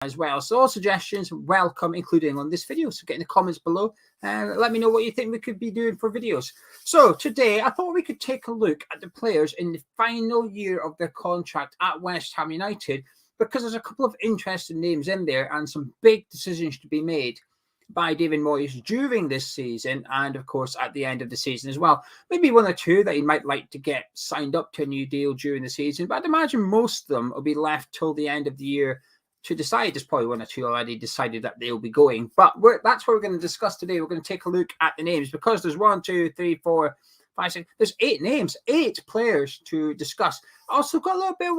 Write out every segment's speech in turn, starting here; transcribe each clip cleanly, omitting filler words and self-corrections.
as well. So all suggestions welcome, including on this video. So get in the comments below and let me know what you think we could be doing for videos. So today I thought we could take a look at the players in the final year of their contract at West Ham United, because there's a couple of interesting names in there and some big decisions to be made by David Moyes during this season and, of course, at the end of the season as well. Maybe one or two that he might like to get signed up to a new deal during the season, but I'd imagine most of them will be left till the end of the year to decide. There's probably one or two already decided that they'll be going, but that's what we're going to discuss today. We're going to take a look at the names, because there's 1, 2, 3, 4, 5, 6. There's 8 names, 8 players to discuss. Also got a little bit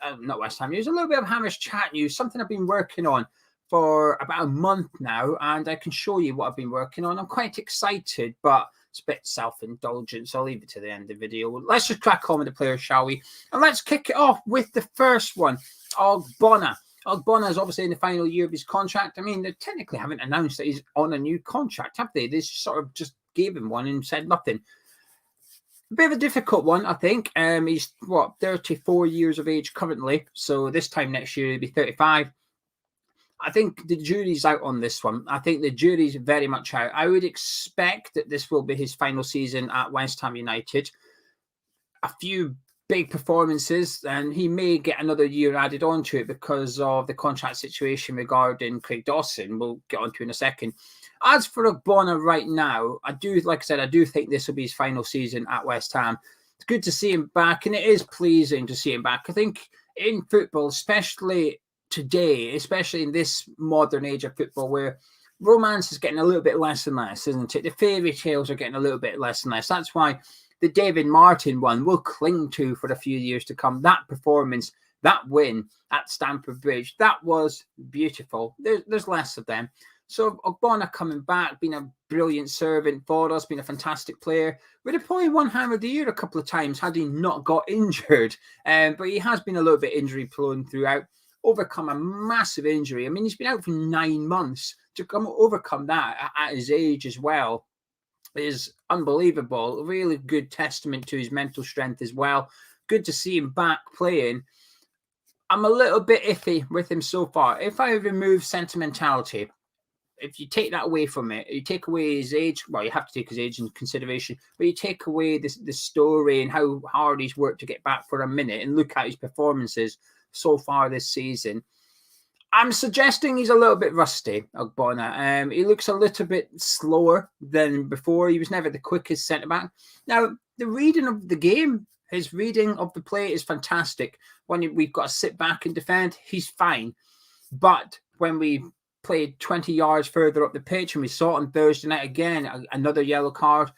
of not West Ham news, a little bit of Hammers chat news, something I've been working on for about a month now, and I can show you what I've been working on. I'm quite excited, but it's a bit self-indulgent, so I'll leave it to the end of the video. Let's just crack on with the players, shall we? And let's kick it off with the first one, Ogbonna. Ogbonna is obviously in the final year of his contract. I mean, they technically haven't announced that he's on a new contract, have they? They sort of just gave him one and said nothing. A bit of a difficult one, I think. He's, 34 years of age currently. So this time next year, he'll be 35. I think the jury's out on this one. I think the jury's very much out. I would expect that this will be his final season at West Ham United. A few big performances, and he may get another year added onto it because of the contract situation regarding Craig Dawson. We'll get onto in a second. As for Ogbonna right now, I do think this will be his final season at West Ham. It's good to see him back, and it is pleasing to see him back. I think in football, especially today, especially in this modern age of football, where romance is getting a little bit less and less, isn't it? The fairy tales are getting a little bit less and less. That's why the David Martin one will cling to for a few years to come. That performance, that win at Stamford Bridge, that was beautiful. There's less of them. So Ogbonna coming back, being a brilliant servant for us, being a fantastic player. Would have probably won Hammer of the Year a couple of times had he not got injured. But he has been a little bit injury prone throughout. Overcome a massive injury. I mean, he's been out for 9 months. To overcome that at his age as well is unbelievable. A really good testament to his mental strength as well. Good to see him back playing. I'm a little bit iffy with him so far. If I remove sentimentality, if you take that away from it, you take away his age. Well, you have to take his age into consideration, but you take away the story and how hard he's worked to get back for a minute and look at his performances so far this season, I'm suggesting he's a little bit rusty, Ogbonna. He looks a little bit slower than before. He was never the quickest centre-back. Now, the reading of the game, his reading of the play is fantastic. When we've got to sit back and defend, he's fine. But when we played 20 yards further up the pitch, and we saw it on Thursday night again, another yellow card,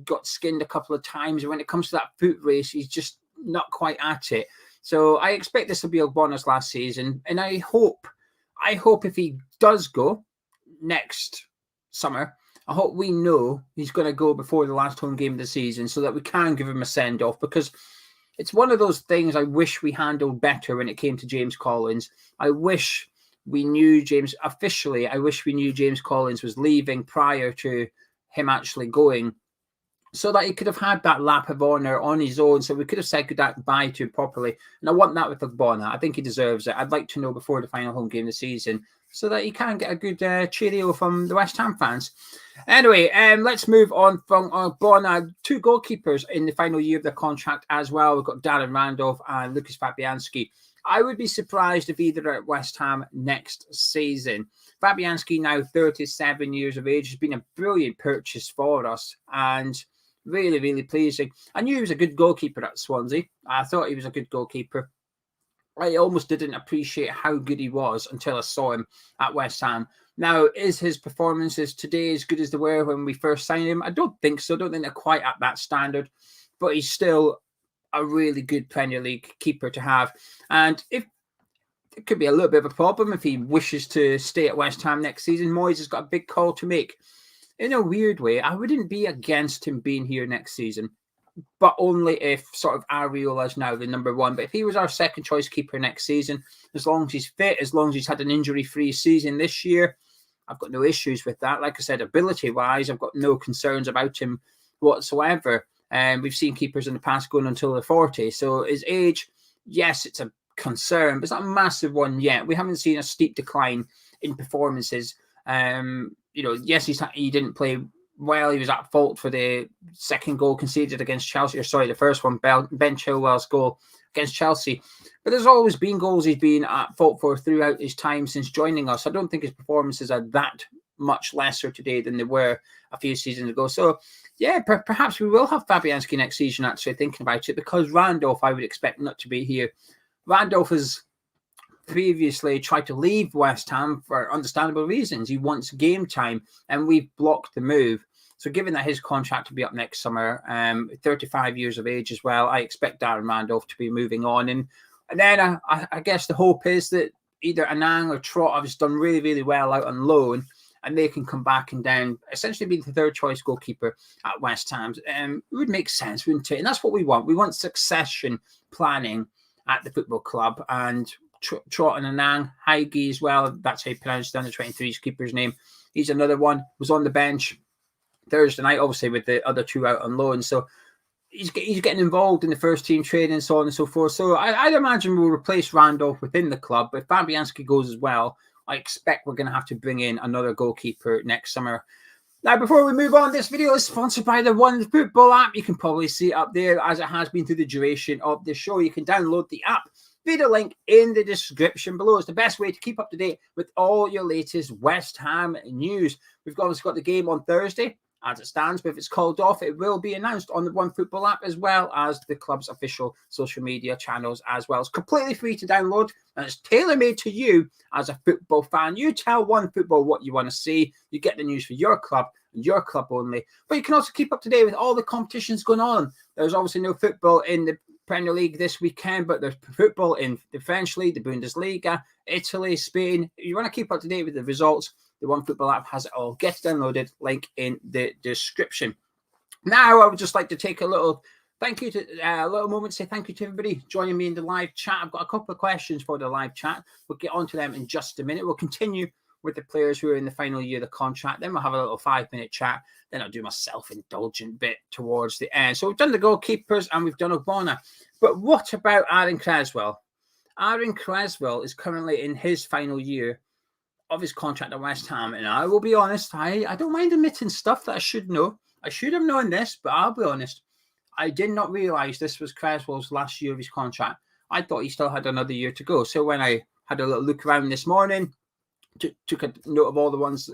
got skinned a couple of times. And when it comes to that foot race, he's just not quite at it. So I expect this will be Ogbonna's last season. And I hope if he does go next summer, I hope we know he's going to go before the last home game of the season so that we can give him a send-off, because it's one of those things I wish we handled better when it came to James Collins. I wish we knew James Collins was leaving prior to him actually going, so that he could have had that lap of honour on his own, so we could have said goodbye to him properly. And I want that with Ogbonna. I think he deserves it. I'd like to know before the final home game of the season so that he can get a good cheerio from the West Ham fans. Anyway, let's move on from Ogbonna. 2 goalkeepers in the final year of their contract as well. We've got Darren Randolph and Lucas Fabianski. I would be surprised if either are at West Ham next season. Fabianski, now 37 years of age, has been a brilliant purchase for us, and really, really pleasing. I knew he was a good goalkeeper at Swansea. I thought he was a good goalkeeper. I almost didn't appreciate how good he was until I saw him at West Ham. Now, is his performances today as good as they were when we first signed him? I don't think so. I don't think they're quite at that standard. But he's still a really good Premier League keeper to have. And if it could be a little bit of a problem if he wishes to stay at West Ham next season, Moyes has got a big call to make. In a weird way, I wouldn't be against him being here next season, but only if sort of Areola is now the number 1. But if he was our second choice keeper next season, as long as he's fit, as long as he's had an injury-free season this year, I've got no issues with that. Like I said, ability-wise, I've got no concerns about him whatsoever. We've seen keepers in the past going until they're 40. So his age, yes, it's a concern, but it's not a massive one yet. We haven't seen a steep decline in performances. Yes, he didn't play well. He was at fault for the second goal conceded against Chelsea, or sorry, the first one, Ben Chilwell's goal against Chelsea. But there's always been goals he's been at fault for throughout his time since joining us. I don't think his performances are that much lesser today than they were a few seasons ago. So, yeah, perhaps we will have Fabianski next season, actually, thinking about it, because Randolph, I would expect not to be here. Randolph has previously tried to leave West Ham for understandable reasons. He wants game time, and we've blocked the move. So given that his contract will be up next summer, 35 years of age as well, I expect Darren Randolph to be moving on. And then I guess the hope is that either Anang or Trot have done really, really well out on loan, and they can come back and down, essentially be the third choice goalkeeper at West Ham. It would make sense, wouldn't it? And that's what we want. We want succession planning at the football club. And Trot and Anang, Haigi as well, that's how you pronounce the under 23's keeper's name. He's another one, was on the bench Thursday night, obviously, with the other two out on loan. So he's getting involved in the first team training and so on and so forth. So I'd imagine we'll replace Randolph within the club. But if Fabianski goes as well, I expect we're going to have to bring in another goalkeeper next summer. Now, before we move on, this video is sponsored by the One Football app. You can probably see it up there as it has been through the duration of the show. You can download the app via the link in the description below. It's the best way to keep up to date with all your latest West Ham news. We've obviously got the game on Thursday as it stands, but if it's called off, it will be announced on the One Football app as well as the club's official social media channels as well. It's completely free to download and it's tailor-made to you as a football fan. You tell One Football what you want to see. You get the news for your club and your club only. But you can also keep up to date with all the competitions going on. There's obviously no football in the Premier League this weekend, but there's football in the French League, the Bundesliga, Italy, Spain. If you want to keep up to date with the results, the One Football app has it all. Get it downloaded, link in the description. Now, I would just like to take a little moment to say thank you to everybody joining me in the live chat. I've got a couple of questions for the live chat. We'll get onto them in just a minute. We'll continue with the players who are in the final year of the contract. Then we'll have a little 5-minute chat. Then I'll do my self-indulgent bit towards the end. So we've done the goalkeepers and we've done Ogbonna. But what about Aaron Cresswell? Aaron Cresswell is currently in his final year of his contract at West Ham. And I will be honest, I don't mind admitting stuff that I should know. I should have known this, but I'll be honest. I did not realise this was Cresswell's last year of his contract. I thought he still had another year to go. So when I had a little look around this morning, took a note of all the ones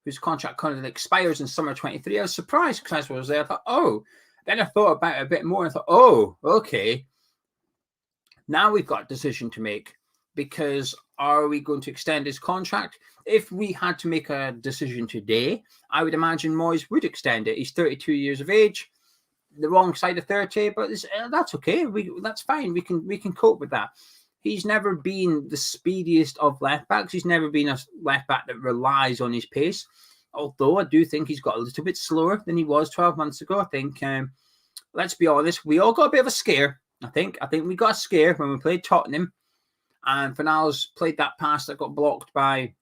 whose contract kind of expires in summer 23, I was surprised Cresswell was there. I thought, oh. Then I thought about it a bit more and thought, oh, okay. Now we've got a decision to make, because are we going to extend his contract? If we had to make a decision today, I would imagine Moyes would extend it. He's 32 years of age, the wrong side of 30, but that's okay. That's fine. We can cope with that. He's never been the speediest of left backs. He's never been a left back that relies on his pace. Although I do think he's got a little bit slower than he was 12 months ago. I think, let's be honest, we all got a bit of a scare. I think we got a scare when we played Tottenham. And Fornals played that pass that got blocked by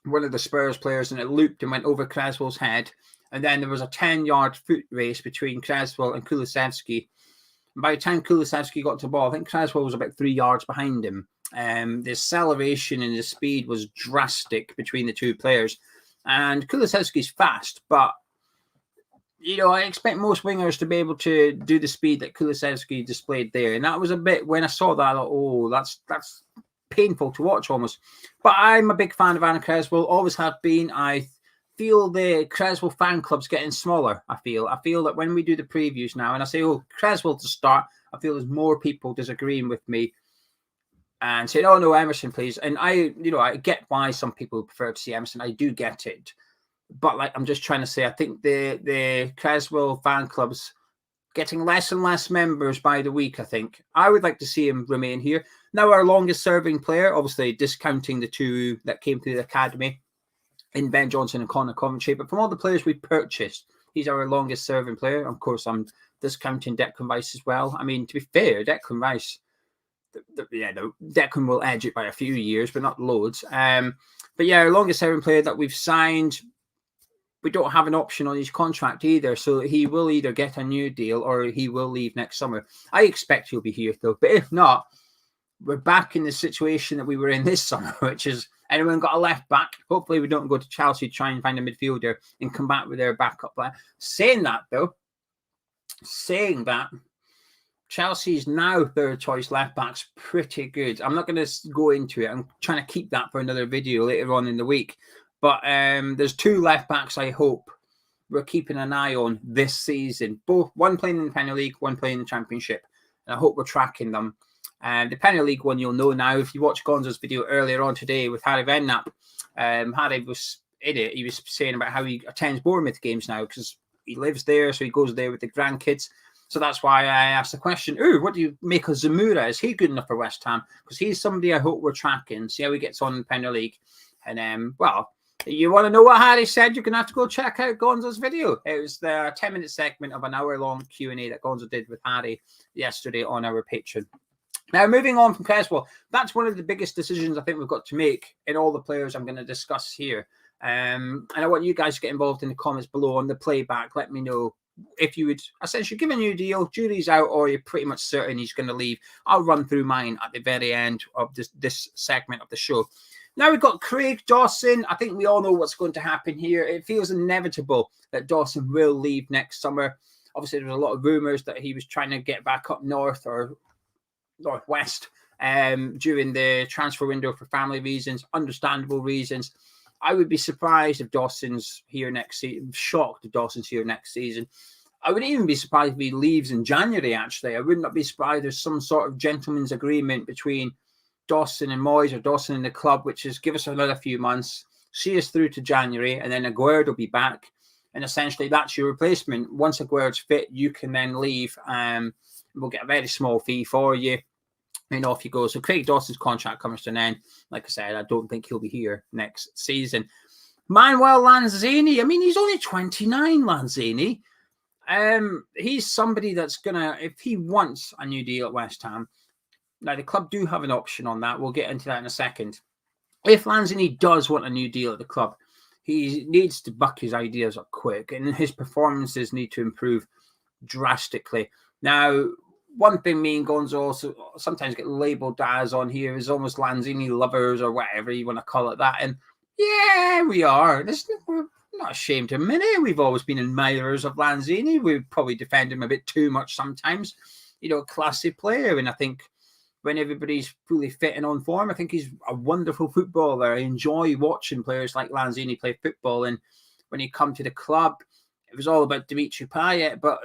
one of the Spurs players, and it looped and went over Cresswell's head. And then there was a 10-yard foot race between Cresswell and Kulusevski. And by the time Kulusevski got to the ball, I think Cresswell was about 3 yards behind him. The acceleration and the speed was drastic between the two players. And Kulusevski's fast, but I expect most wingers to be able to do the speed that Kulusevski displayed there. And that was a bit, when I saw that, I thought, oh, that's painful to watch almost. But I'm a big fan of Aaron Cresswell, always have been. I feel the Cresswell fan club's getting smaller, I feel that when we do the previews now, and I say, oh, Cresswell to start, I feel there's more people disagreeing with me and saying, oh, no, Emerson, please. And I get why some people prefer to see Emerson. I do get it. But I'm just trying to say, I think the Cresswell fan club's getting less and less members by the week, I think. I would like to see him remain here. Now, our longest serving player, obviously discounting the two that came through the academy in Ben Johnson and Connor Coventry, but from all the players we purchased, he's our longest serving player. Of course, I'm discounting Declan Rice as well. I mean, to be fair, Declan Rice, Declan will edge it by a few years, but not loads. But yeah, our longest serving player that we've signed, we don't have an option on his contract either. So he will either get a new deal or he will leave next summer. I expect he'll be here though. But if not, we're back in the situation that we were in this summer, which is anyone got a left back. Hopefully we don't go to Chelsea to try and find a midfielder and come back with their backup player. Saying that, Chelsea's now third choice left back's pretty good. I'm not going to go into it. I'm trying to keep that for another video later on in the week. But there's two left backs I hope we're keeping an eye on this season. One playing in the Premier League, one playing in the Championship. And I hope we're tracking them. The Premier League one you'll know now. If you watch Gonzo's video earlier on today with Harry Redknapp, Harry was in it. He was saying about how he attends Bournemouth games now because he lives there, so he goes there with the grandkids. So that's why I asked the question, what do you make of Zamora? Is he good enough for West Ham? Because he's somebody I hope we're tracking, see how he gets on in the Premier League. And, well, you want to know what Harry said, you're going to have to go check out Gonzo's video. It was the 10-minute segment of an hour-long Q&A that Gonzo did with Harry yesterday on our Patreon. Now, moving on from Cresswell, that's one of the biggest decisions I think we've got to make in all the players I'm going to discuss here. And I want you guys to get involved in the comments below on the playback. Let me know if you would essentially give a new deal, jury's out, or you're pretty much certain he's going to leave. I'll run through mine at the very end of this segment of the show. Now we've got Craig Dawson. I think we all know what's going to happen here. It feels inevitable that Dawson will leave next summer. Obviously, there's a lot of rumours that he was trying to get back up north or northwest during the transfer window for family reasons, understandable reasons. I would be surprised if Dawson's here next season. Shocked if Dawson's here next season. I wouldn't even be surprised if he leaves in January, actually. I would not be surprised if there's some sort of gentleman's agreement between Dawson and Moyes or Dawson and the club, which is give us another few months, see us through to January, and then Aguerd will be back. And essentially, that's your replacement. Once Aguerd's fit, you can then leave. We'll get a very small fee for you. And off you go. So Craig Dawson's contract comes to an end. Like I said, I don't think he'll be here next season. Manuel Lanzini. I mean, he's only 29, Lanzini. He's somebody that's going to, if he wants a new deal at West Ham, now the club do have an option on that. We'll get into that in a second. If Lanzini does want a new deal at the club, he needs to buck his ideas up quick, and his performances need to improve drastically. Now, one thing me and Gonzo also sometimes get labelled as on here is almost Lanzini lovers or whatever you want to call it that. And yeah, we are. We're not ashamed to admit it. We've always been admirers of Lanzini. We probably defend him a bit too much sometimes. You know, classy player. And I think when everybody's fully fit and on form, I think he's a wonderful footballer. I enjoy watching players like Lanzini play football. And when he come to the club, it was all about Dimitri Payet, but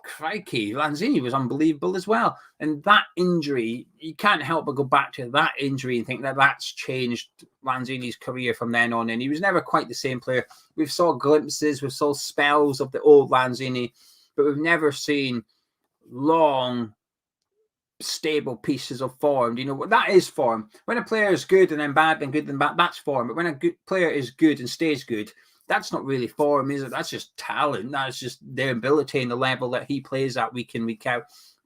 crikey, Lanzini was unbelievable as well. And that injury, you can't help but go back to that injury and think that that's changed Lanzini's career from then on. And he was never quite the same player. We've saw glimpses, we've saw spells of the old Lanzini, but we've never seen long, stable pieces of form. You know, that is form. When a player is good and then bad, then good, then bad, that's form. But when a good player is good and stays good, that's not really form, is it? That's just talent. That's just their ability and the level that he plays at week in, week out.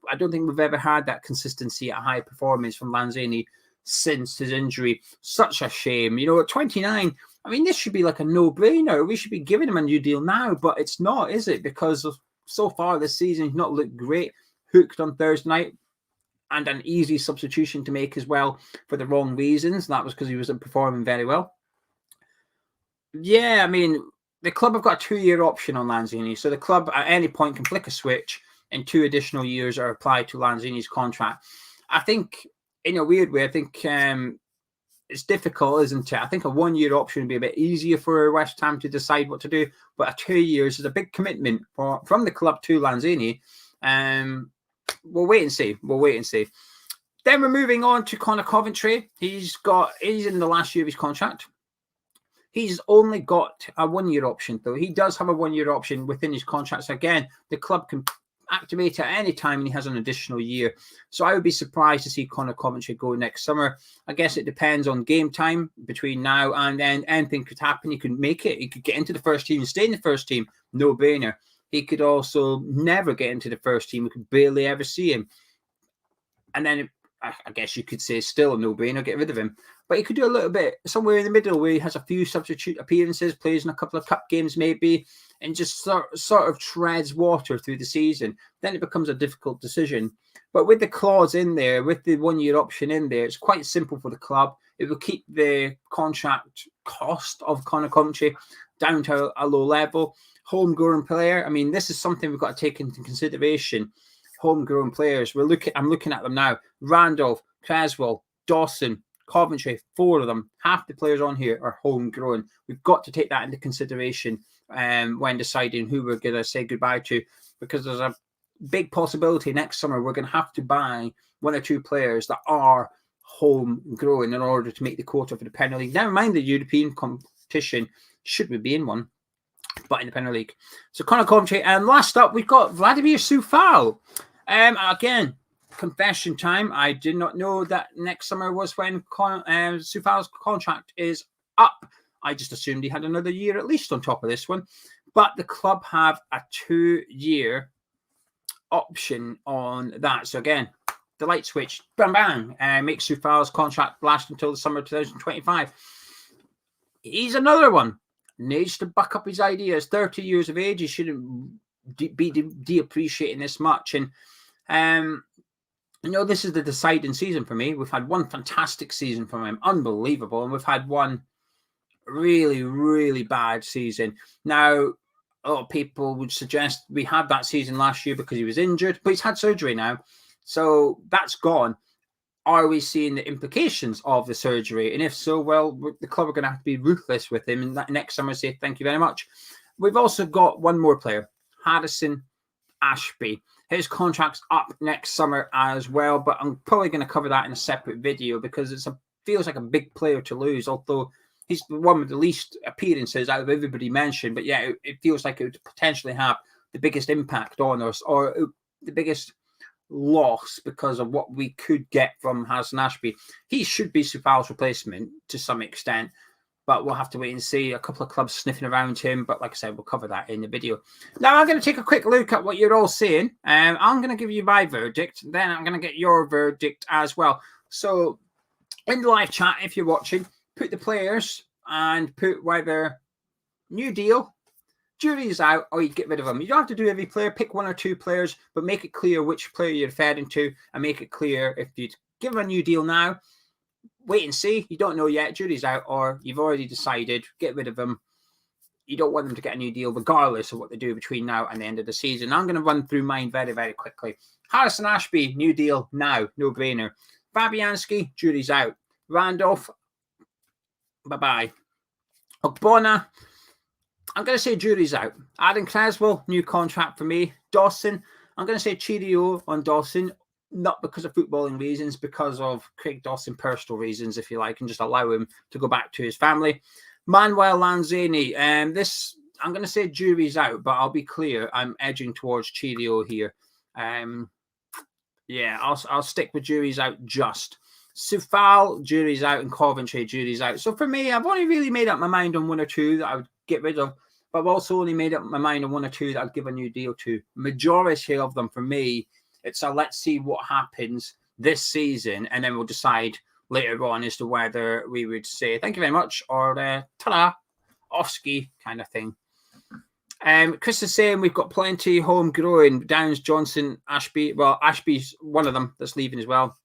I don't think we've ever had that consistency at high performance from Lanzini since his injury. Such a shame. You know, at 29, I mean, this should be like a no-brainer. We should be giving him a new deal now, but it's not, is it? Because so far this season, he's not looked great. Hooked on Thursday night, and an easy substitution to make as well for the wrong reasons. That was because he wasn't performing very well. Yeah, I mean, the club have got a 2-year option on Lanzini. So the club at any point can flick a switch and 2 additional years are applied to Lanzini's contract. I think, in a weird way, I think it's difficult, isn't it? I think a 1-year option would be a bit easier for West Ham to decide what to do. But a 2 years is a big commitment from the club to Lanzini. We'll wait and see. We'll wait and see. Then we're moving on to Connor Coventry. He's in the last year of his contract. He's only got a 1-year option, though. He does have a 1-year option within his contract. So again, the club can activate at any time and he has an additional year. So I would be surprised to see Connor Coventry go next summer. I guess it depends on game time between now and then. Anything could happen. He could make it. He could get into the first team and stay in the first team. No brainer. He could also never get into the first team. We could barely ever see him. And then I guess you could say still a no-brainer, get rid of him. But he could do a little bit somewhere in the middle where he has a few substitute appearances, plays in a couple of cup games maybe, and just sort of treads water through the season. Then it becomes a difficult decision. But with the clause in there, with the 1 year option in there, it's quite simple for the club. It will keep the contract cost of Conor Coventry down to a low level. Homegrown player. I mean, this is something we've got to take into consideration. Homegrown players. I'm looking at them now. Randolph, Cresswell, Dawson, Coventry, 4 of them. Half the players on here are homegrown. We've got to take that into consideration when deciding who we're going to say goodbye to, because there's a big possibility next summer we're going to have to buy 1 or 2 players that are homegrown in order to make the quota for the Premier League. Never mind the European competition, should we be in one, but in the Premier League. So Conor Coventry, and last up we've got Vladimir Coufal. Again, confession time. I did not know that next summer was when Coufal's contract is up. I just assumed he had another year at least on top of this one. But the club have a 2-year option on that. So again, the light switch, bang, bang, makes Coufal's contract last until the summer of 2025. He's another one. Needs to buck up his ideas. 30 years of age, he shouldn't be de-appreciating this much. And this is the deciding season for me. We've had one fantastic season from him, unbelievable, and we've had one really, really bad season. Now, a lot of people would suggest we had that season last year because he was injured, but he's had surgery now, so that's gone. Are we seeing the implications of the surgery? And if so, well, the club are going to have to be ruthless with him, and that next summer say thank you very much. We've also got one more player, Harrison Ashby. His contract's up next summer as well, but I'm probably going to cover that in a separate video because feels like a big player to lose, although he's the one with the least appearances out of everybody mentioned. But yeah, it feels like it would potentially have the biggest impact on us, or the biggest loss because of what we could get from Harrison Ashby. He should be Coufal's replacement to some extent, but we'll have to wait and see. A couple of clubs sniffing around him, but like I said, we'll cover that in the video. Now I'm going to take a quick look at what you're all saying. I'm going to give you my verdict, then I'm going to get your verdict as well. So in the live chat, if you're watching, put the players and put whether new deal, jury's out, or you get rid of them. You don't have to do every player. Pick 1 or 2 players, but make it clear which player you're referring to, and make it clear if you'd give them a new deal now, wait and see. You don't know yet. Jury's out, or you've already decided, get rid of them. You don't want them to get a new deal regardless of what they do between now and the end of the season. I'm going to run through mine very, very quickly. Harrison Ashby, new deal now, no-brainer. Fabianski, jury's out. Randolph, bye-bye. Ogbonna, I'm going to say jury's out. Adam Cresswell, new contract for me. Dawson, I'm going to say cheerio on Dawson, not because of footballing reasons, because of Craig Dawson personal reasons, if you like, and just allow him to go back to his family. Manuel Lanzini, this, I'm going to say jury's out, but I'll be clear, I'm edging towards cheerio here. Yeah, I'll stick with jury's out just. Coufal, jury's out, and Coventry, jury's out. So for me, I've only really made up my mind on 1 or 2 that I would get rid of, but I've also only made up my mind on 1 or 2 that I'd give a new deal to. Majority of them, for me, it's a let's see what happens this season, and then we'll decide later on as to whether we would say thank you very much or ta-da, off-ski kind of thing. Chris is saying we've got plenty homegrown. Downs, Johnson, Ashby. Well, Ashby's one of them that's leaving as well.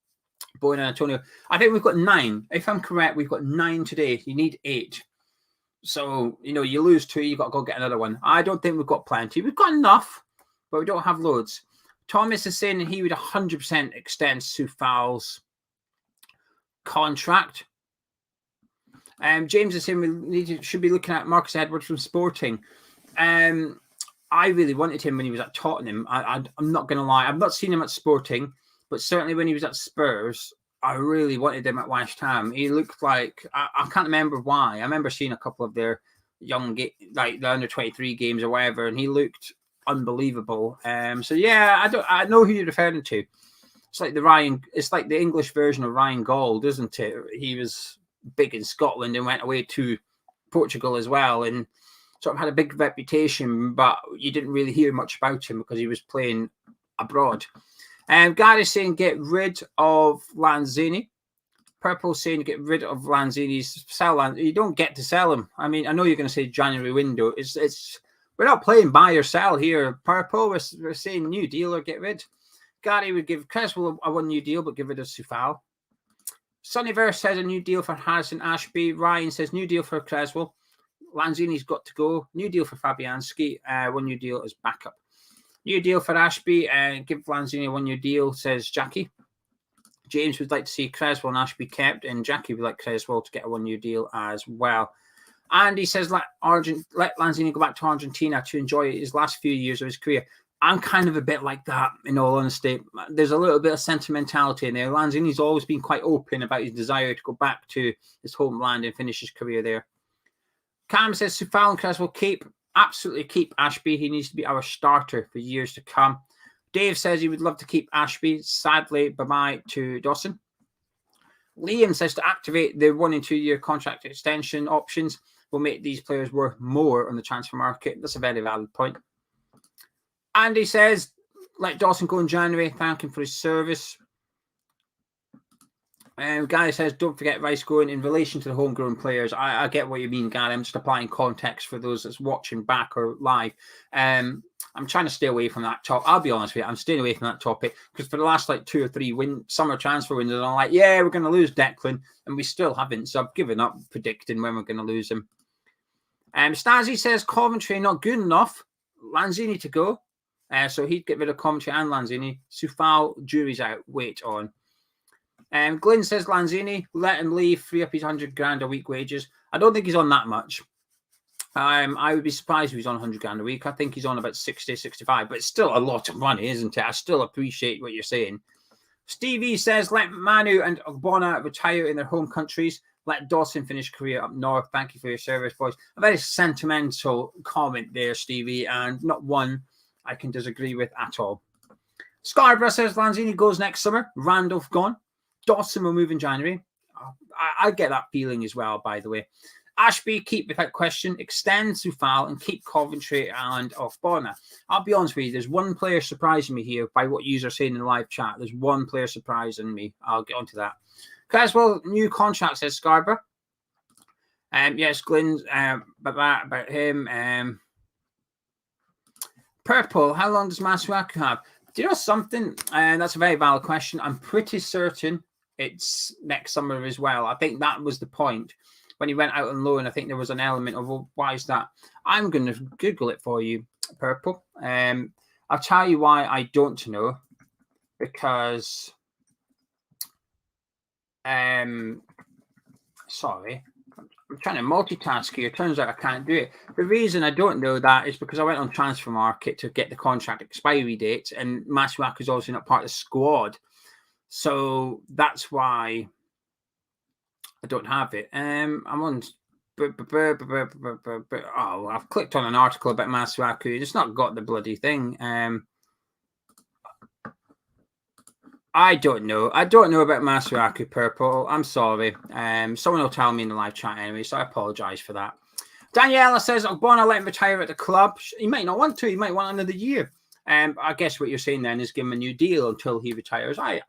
Bowen and Antonio. I think we've got 9. If I'm correct, we've got 9 today. You need 8. So, you lose 2, you've got to go get another one. I don't think we've got plenty. We've got enough, but we don't have loads. Thomas is saying he would 100% extend Coufal's contract. James is saying we should be looking at Marcus Edwards from Sporting. I really wanted him when he was at Tottenham. I'm not going to lie. I've not seen him at Sporting, but certainly when he was at Spurs, I really wanted him at West Ham. He looked like, I can't remember why. I remember seeing a couple of their young, like the under-23 games or whatever, and he looked unbelievable. So yeah, I know who you're referring to. It's like the English version of Ryan Gauld, isn't it? He was big in Scotland and went away to Portugal as well, and sort of had a big reputation, but you didn't really hear much about him because he was playing abroad. Gary's saying get rid of Lanzini. Purple saying get rid of Lanzini. Sell Lanzini. You don't get to sell him. I mean, I know you're going to say January window. We're not playing buy or sell here. Purple, we're saying new deal or get rid. Gary would give Cresswell a 1 year deal, but give rid of Coufal. Sunnyverse says a new deal for Harrison Ashby. Ryan says new deal for Cresswell. Lanzini's got to go. New deal for Fabianski. 1 year deal as backup. New deal for Ashby. Give Lanzini a 1 year deal, says Jackie. James would like to see Cresswell and Ashby kept, and Jackie would like Cresswell to get a 1 year deal as well. And he says let Lanzini go back to Argentina to enjoy his last few years of his career. I'm kind of a bit like that, in all honesty. There's a little bit of sentimentality in there. Lanzini's always been quite open about his desire to go back to his homeland and finish his career there. Cam says Coufal and Cresswell keep. Absolutely keep Ashby. He needs to be our starter for years to come. Dave says he would love to keep Ashby. Sadly, bye-bye to Dawson. Liam says to activate the 1 and 2 year contract extension options will make these players worth more on the transfer market. That's a very valid point. Andy says let Dawson go in January. Thank him for his service. Gary says, don't forget Rice going in relation to the homegrown players. I get what you mean, Gary. I'm just applying context for those that's watching back or live. I'm trying to stay away from that topic. I'll be honest with you. I'm staying away from that topic because for the last 2 or 3 summer transfer windows, I'm like, yeah, we're going to lose Declan. And we still haven't. So I've given up predicting when we're going to lose him. Stasi says Coventry not good enough. Lanzini to go. So he'd get rid of Coventry and Lanzini. Coufal, jury's out. Wait on. Glyn says Lanzini, let him leave, free up his $100,000 a week wages. I don't think he's on that much. I would be surprised if he's on $100,000 a week. I think he's on about 60, 65, but it's still a lot of money, isn't it? I still appreciate what you're saying. Stevie says, let Manu and Ogbonna retire in their home countries. Let Dawson finish career up north. Thank you for your service, boys. A very sentimental comment there, Stevie, and not one I can disagree with at all. Scarborough says Lanzini goes next summer. Randolph gone. Dawson will move in January. I get that feeling as well, by the way. Ashby, keep without question. Extend Coufal and keep Coventry and Ogbonna. I'll be honest with you, there's one player surprising me here by what you are saying in the live chat. There's one player surprising me. I'll get onto that. Cresswell, new contract, says Scarborough. Yes, Glyn's about him. Purple, how long does Masuaku have? Do you know something? That's a very valid question. I'm pretty certain it's next summer as well. I think that was the point. When he went out on loan, I think there was an element of, well, why is that? I'm going to Google it for you, Purple. I'll tell you why I don't know. Because, sorry, I'm trying to multitask here. Turns out I can't do it. The reason I don't know that is because I went on Transfer Market to get the contract expiry date, and Masuaku is also not part of the squad. So that's why I don't have it. I'm on. Oh, I've clicked on an article about Masuaku. It's not got the bloody thing. I don't know. I don't know about Masuaku, Purple. I'm sorry. Someone will tell me in the live chat anyway, so I apologise for that. Daniela says, Ogbonna let him retire at the club. He might not want to. He might want another year. I guess what you're saying then is give him a new deal until he retires. I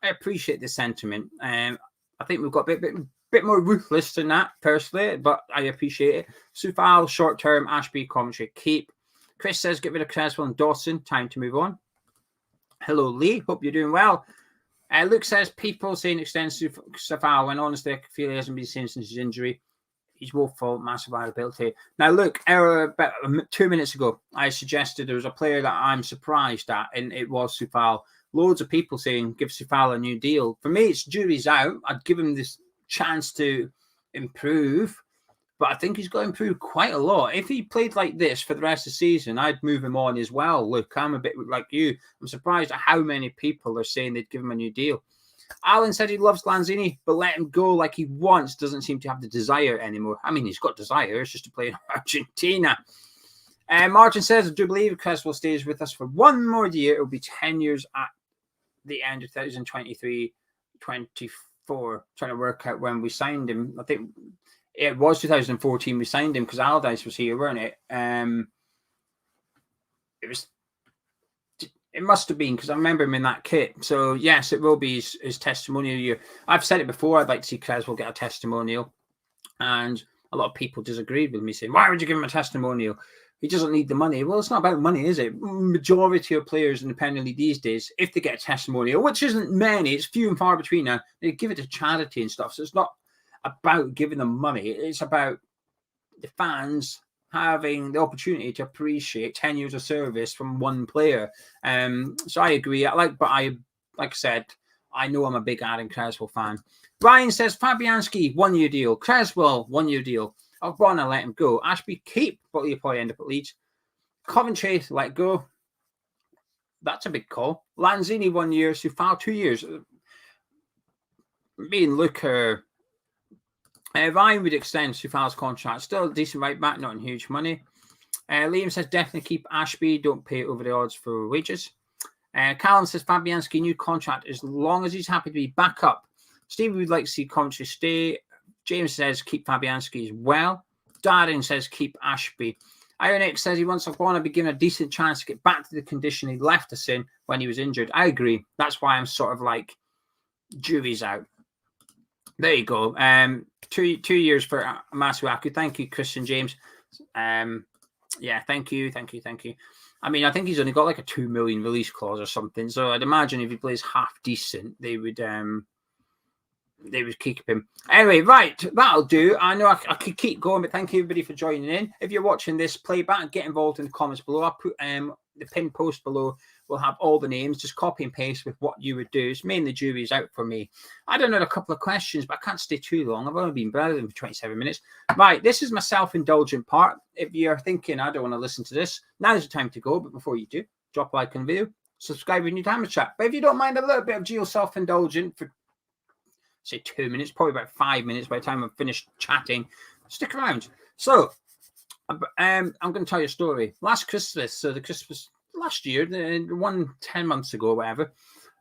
appreciate the sentiment. I think we've got a bit more ruthless than that, personally, but I appreciate it. Coufal, short-term. Ashby, Coventry, keep. Chris says, get rid of Cresswell and Dawson. Time to move on. Hello, Lee. Hope you're doing well. Luke says, people saying extend Coufal when honestly I feel he hasn't been seen since his injury. He's woeful, massive liability. Now, look, about 2 minutes ago, I suggested there was a player that I'm surprised at, and it was Coufal. Loads of people saying, give Coufal a new deal. For me, it's jury's out. I'd give him this chance to improve, but I think he's got to improve quite a lot. If he played like this for the rest of the season, I'd move him on as well. Look, I'm a bit like you. I'm surprised at how many people are saying they'd give him a new deal. Alan said he loves Lanzini, but let him go like he wants. Doesn't seem to have the desire anymore. I mean, he's got desire. It's just to play in Argentina. Martin says, I do believe Cresswell stays with us for 1 more year. It'll be 10 years at the end of 2023-24. Trying to work out when we signed him. I think it was 2014 we signed him because Allardyce was here, weren't it? It was It must have been, because I remember him in that kit. So, yes, it will be his testimonial year. I've said it before, I'd like to see Cresswell get a testimonial. And a lot of people disagreed with me, saying, why would you give him a testimonial? He doesn't need the money. Well, it's not about money, is it? Majority of players in the Premier League these days, if they get a testimonial, which isn't many, it's few and far between now, they give it to charity and stuff. So it's not about giving them money. It's about the fans having the opportunity to appreciate 10 years of service from one player. So I agree. Like I said, I know I'm a big Aaron Cresswell fan. Ryan says Fabianski, 1 year deal. Cresswell, 1 year deal. Ogbonna, let him go. Ashby, keep, but he'll probably end up at Leeds. Coventry, let go. That's a big call. Lanzini, 1 year. Coufal, 2 years. Me and Luke are... Ryan would extend Coufal's contract. Still a decent right back, not in huge money. Liam says definitely keep Ashby. Don't pay over the odds for wages. Callum says Fabianski, new contract as long as he's happy to be back up. Steve would like to see Coventry stay. James says keep Fabianski as well. Darren says keep Ashby. Ionic says he wants Ogbonna to be given a decent chance to get back to the condition he left us in when he was injured. I agree. That's why I'm sort of like, jury's out. There you go. 2 years for Masuaku. Thank you, Christian James. Yeah, thank you. I mean, I think he's only got like a 2 million release clause or something. So I'd imagine if he plays half decent, they would keep him. Anyway, right, that'll do. I know I could keep going, but thank you everybody for joining in. If you're watching this playback, get involved in the comments below. I'll put the pinned post below. We'll have all the names. Just copy and paste with what you would do. It's mainly jury's out for me. I don't know a couple of questions, but I can't stay too long. I've only been browsing for 27 minutes. Right, this is my self-indulgent part. If you're thinking, I don't want to listen to this, now's the time to go. But before you do, drop a like on the video, subscribe with new time to chat. But if you don't mind a little bit of Geo self-indulgent for, say, 2 minutes, probably about 5 minutes by the time I've finished chatting, stick around. So, I'm going to tell you a story. Last Christmas, so the Christmas last year, the one 10 months ago, whatever,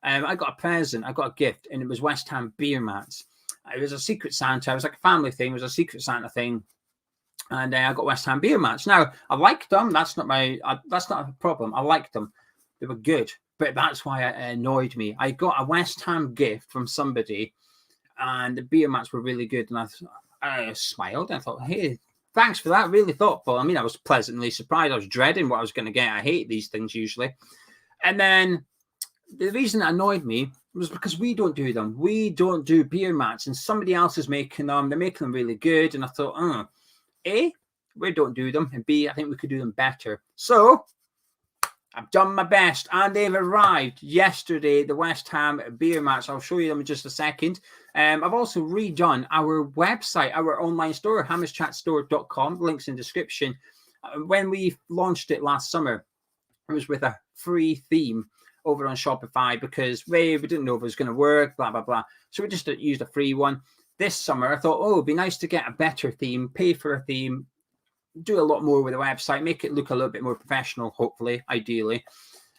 I got a present. I got a gift, and it was West Ham beer mats. It was a Secret Santa. It was like a family thing. It was a Secret Santa thing, and I got West Ham beer mats. Now, I liked them. That's not a problem. I liked them. They were good, but that's why it annoyed me. I got a West Ham gift from somebody, and the beer mats were really good, and I smiled. And I thought, hey, thanks for that. Really thoughtful. I mean, I was pleasantly surprised. I was dreading what I was going to get. I hate these things usually. And then the reason it annoyed me was because we don't do them. We don't do beer mats, and somebody else is making them. They're making them really good. And I thought, A, we don't do them. And B, I think we could do them better. So I've done my best, and they've arrived yesterday, the West Ham beer mats. I'll show you them in just a second. I've also redone our website, our online store, hammerschatstore.com. Links in description. When we launched it last summer, it was with a free theme over on Shopify because we didn't know if it was going to work, blah, blah, blah. So we just used a free one. This summer, I thought, it'd be nice to get a better theme, pay for a theme, do a lot more with the website, make it look a little bit more professional, hopefully, ideally.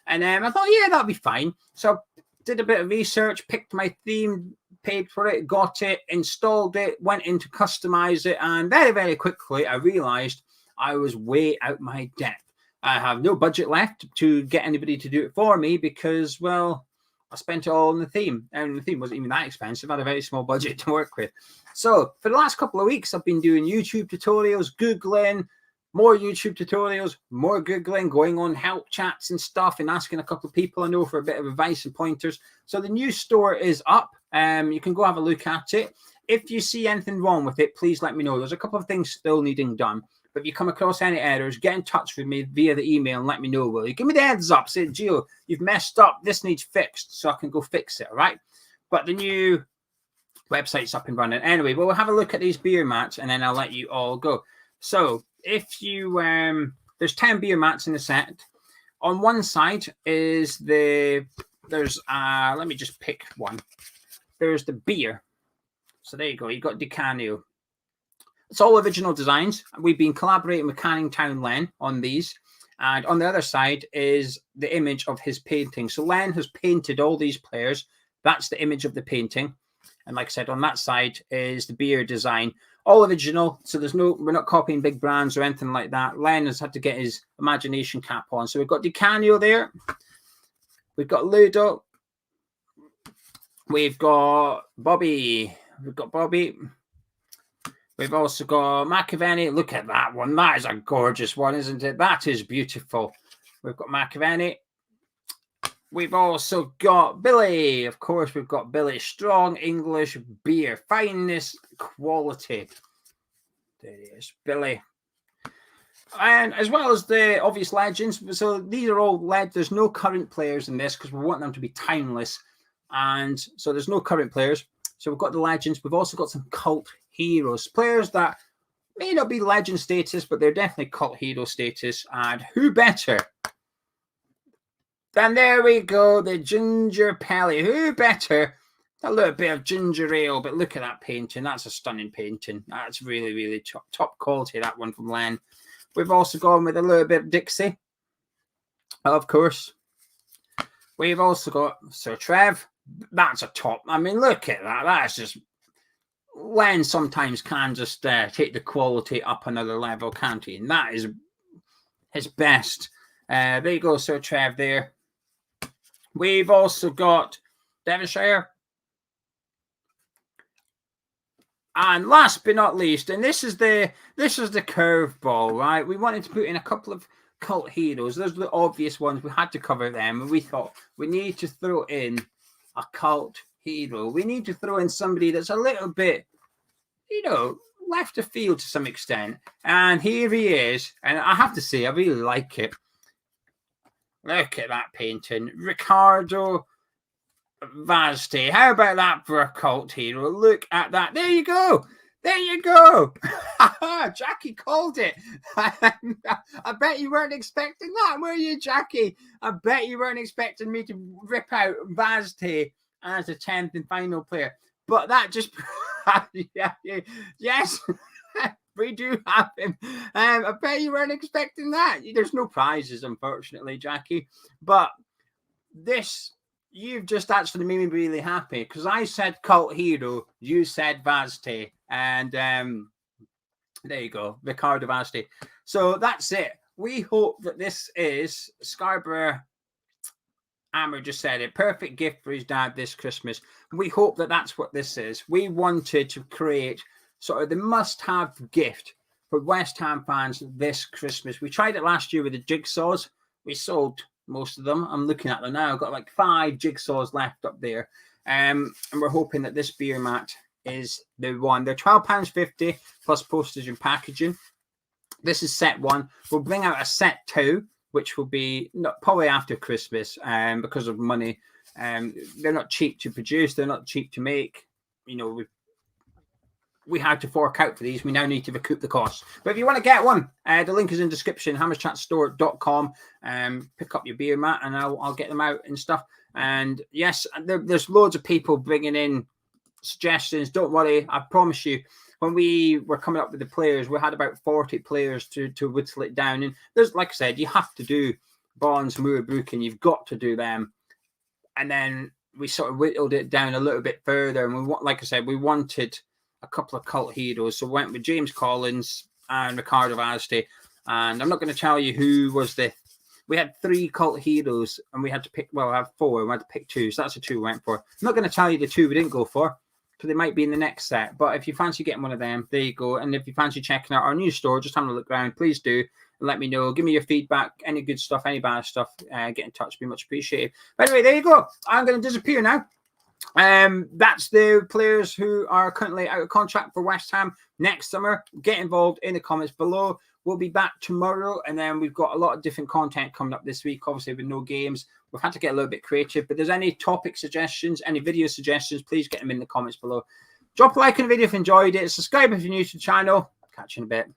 And I thought, yeah, that'll be fine. So I did a bit of research, picked my theme, paid for it, got it, installed it, went in to customize it, and very, very quickly I realized I was way out my depth. I have no budget left to get anybody to do it for me because, well, I spent it all on the theme, and the theme wasn't even that expensive. I had a very small budget to work with. So for the last couple of weeks, I've been doing YouTube tutorials, Googling, more YouTube tutorials, more Googling, going on help chats and stuff, and asking a couple of people I know for a bit of advice and pointers. So the new store is up. You can go have a look at it. If you see anything wrong with it, please let me know. There's a couple of things still needing done. But if you come across any errors, get in touch with me via the email and let me know, will you? Give me the heads up. Say, Gio, you've messed up. This needs fixed, so I can go fix it, all right? But the new website's up and running. Anyway, we'll have a look at these beer mats, and then I'll let you all go. So if you, there's 10 beer mats in the set. On one side is let me just pick one. There's the beer. So there you go. You've got Decanio. It's all original designs. We've been collaborating with Canning Town Len on these. And on the other side is the image of his painting. So Len has painted all these players. That's the image of the painting. And like I said, on that side is the beer design. All original. So we're not copying big brands or anything like that. Len has had to get his imagination cap on. So we've got Decanio there. We've got Ludo. We've got Bobby. We've also got Machiavelli. Look at that one. That is a gorgeous one, isn't it? That is beautiful. We've got Machiavelli. We've also got Billy. Of course, we've got Billy. Strong English beer. Finest quality. There he is. Billy. And as well as the obvious legends. So these are all there's no current players in this because we want them to be timeless. And so there's no current players. So we've got the legends. We've also got some cult heroes. Players that may not be legend status, but they're definitely cult hero status. And who better? Then there we go, the Ginger Pelly. Who better? A little bit of ginger ale, but look at that painting. That's a stunning painting. That's really, really top quality, that one from Len. We've also gone with a little bit of Dixie, of course. We've also got Sir Trev. That's a top. I mean, look at that. That's just... Len sometimes can just take the quality up another level, can't he? And that is his best. There you go, Sir Trev there. We've also got Devonshire. And last but not least, and this is the curveball, right? We wanted to put in a couple of cult heroes. Those are the obvious ones. We had to cover them. And we thought we need to throw in a cult hero. We need to throw in somebody that's a little bit, left of field to some extent. And here he is. And I have to say, I really like it. Look at that painting. Ricardo Vazte. How about that for a cult hero? Look at that. There you go. There you go. Jackie called it. I bet you weren't expecting that, were you, Jackie? I bet you weren't expecting me to rip out Vazte as a 10th and final player. But that just... yes. We do have him. I bet you weren't expecting that. There's no prizes, unfortunately, Jackie. But this, you've just actually made me really happy because I said cult hero, you said Vazte, and there you go, Ricardo Vazte. So that's it. We hope that this is Scarborough. Amber just said it. Perfect gift for his dad this Christmas. We hope that that's what this is. We wanted to create sort of the must-have gift for West Ham fans this Christmas. We tried it last year with the jigsaws. We sold most of them. I'm looking at them now. I've got like 5 jigsaws left up there. And we're hoping that this beer mat is the one. They're £12.50 plus postage and packaging. This is set 1. We'll bring out a set 2, which will be probably after Christmas because of money. They're not cheap to produce. They're not cheap to make. We had to fork out for these. We now need to recoup the costs. But if you want to get one, the link is in the description, hammerchatstore.com. Pick up your beer mat and I'll get them out and stuff. And yes, there's loads of people bringing in suggestions. Don't worry. I promise you, when we were coming up with the players, we had about 40 players to whittle it down. And there's, like I said, you have to do Bonds, Moore, Brook, and you've got to do them. And then we sort of whittled it down a little bit further. And like I said, we wanted a couple of cult heroes. So we went with James Collins and Ricardo Vazte. And I'm not going to tell you who was we had 3 cult heroes and we had to pick, well, I have 4. We had to pick 2. So that's the 2 we went for. I'm not going to tell you the 2 we didn't go for because they might be in the next set. But if you fancy getting one of them, there you go. And if you fancy checking out our new store, just having a look around, please do. And let me know. Give me your feedback. Any good stuff, any bad stuff. Get in touch. Be much appreciated. By the way, there you go. I'm going to disappear now. That's the players who are currently out of contract for West Ham next summer. Get involved in the comments below. We'll be back tomorrow, and then we've got a lot of different content coming up this week. Obviously, with no games, we've had to get a little bit creative. But if there's any topic suggestions, any video suggestions, please get them in the comments below. Drop a like on the video if you enjoyed it. Subscribe if you're new to the channel. Catch you in a bit.